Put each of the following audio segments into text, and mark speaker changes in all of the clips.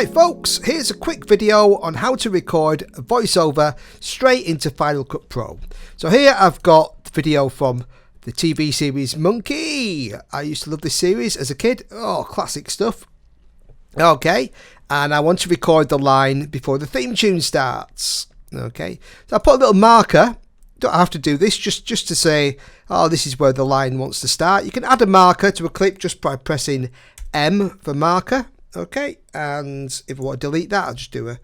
Speaker 1: Hi folks, here's a quick video on how to record a voiceover straight into Final Cut Pro. So here I've got the video from the TV series Monkey. I used to love this series as a kid. Oh, classic stuff. Okay, and I want to record the line before the theme tune starts. Okay, so I put a little marker. Don't have to do this, just to say, oh, this is where the line wants to start. You can add a marker to a clip just by pressing M for marker. Okay, and if I want to delete that, I'll just do a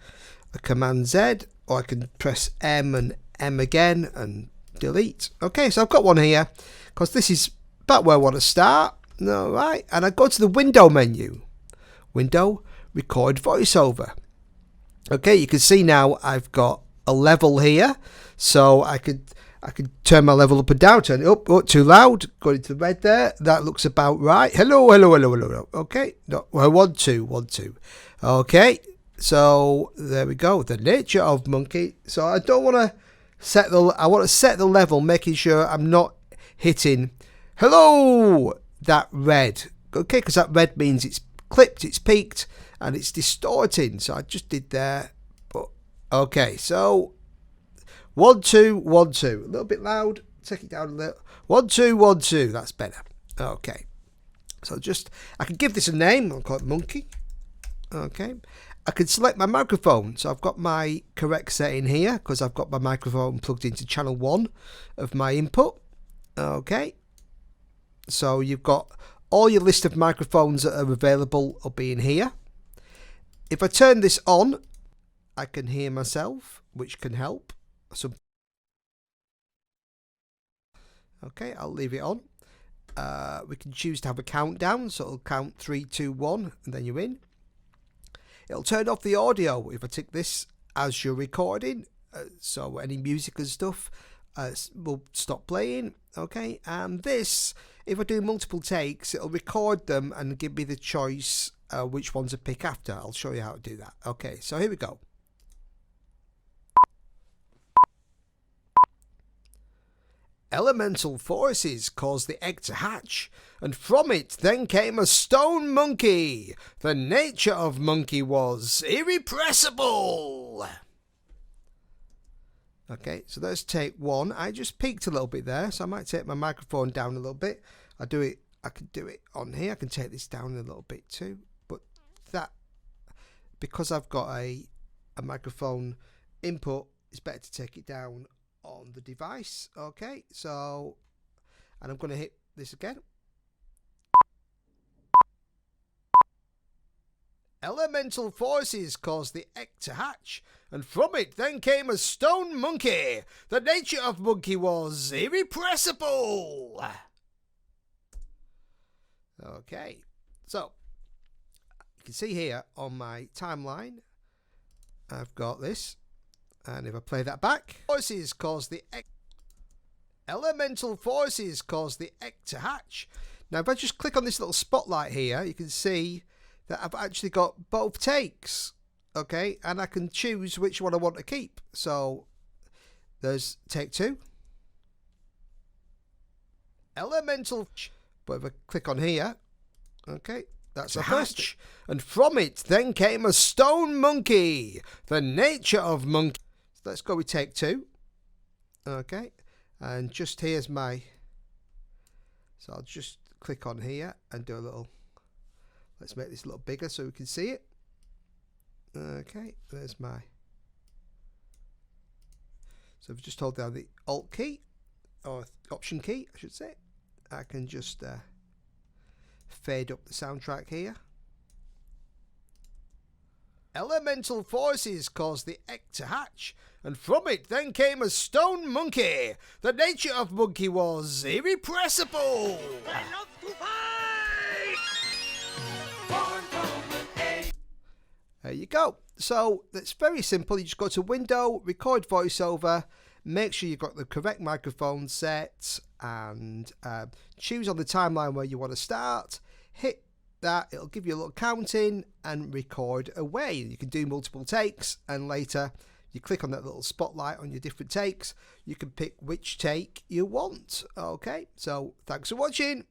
Speaker 1: Command Z, or I can press M and M again and delete. Okay, so I've got one here because this is about where I want to start. All right, and I go to the window menu, window, record voiceover. Okay, you can see now I've got a level here, so I could turn my level up and down, turn it up. Oh, too loud, go into the red there. That looks about right. Hello. Okay, no, 1, 2, 1, 2. Okay, so there we go. The nature of Monkey. So I don't want to set I want to set the level, making sure I'm not hitting hello that red. Okay, because that red means it's clipped, it's peaked, and it's distorting. So I just did there. But okay, so 1, 2, 1, 2. A little bit loud. Take it down a little. 1, 2, 1, 2. That's better. Okay. So I can give this a name. I'll call it Monkey. Okay. I can select my microphone. So I've got my correct setting here because I've got my microphone plugged into channel 1 of my input. Okay. So you've got all your list of microphones that are available will be in here. If I turn this on, I can hear myself, which can help. Okay, I'll leave it on. We can choose to have a countdown, so it'll count 3, 2, 1, and then you're in. It'll turn off the audio if I tick this as you're recording, so any music and stuff will stop playing. Okay, and this, if I do multiple takes, it'll record them and give me the choice which one to pick after. I'll show you how to do that. Okay, so here we go. Elemental forces caused the egg to hatch, and from it then came a stone monkey. The nature of Monkey was irrepressible. Okay, so let's take one. I just peaked a little bit there, so I might take my microphone down a little bit. I can do it on here. I can take this down a little bit too, but that, because I've got a microphone input, it's better to take it down on the device. Okay, so, and I'm going to hit this again. Elemental forces caused the egg to hatch, and from it then came a stone monkey. The nature of Monkey was irrepressible. Okay, so you can see here on my timeline, I've got this. And if I play that back, forces cause the egg. Elemental forces cause the egg to hatch. Now, if I just click on this little spotlight here, you can see that I've actually got both takes. Okay, and I can choose which one I want to keep. So there's take 2. Elemental, but if I click on here, okay, that's a hatch. And from it then came a stone monkey. The nature of Monkey. Let's go with take 2. Okay, and just here's my, so I'll just click on here and do a little, let's make this a little bigger so we can see it. Okay, there's my, so if I just hold down the Alt key, or Option key I should say, I can just fade up the soundtrack here. Elemental forces caused the egg to hatch, and from it then came a stone monkey. The nature of Monkey was irrepressible. There you go. So that's very simple. You just go to Window, record voiceover, make sure you've got the correct microphone set, and choose on the timeline where you want to start. Hit that, it'll give you a little counting and record away. You can do multiple takes, and later you click on that little spotlight on your different takes. You can pick which take you want. Okay, so thanks for watching.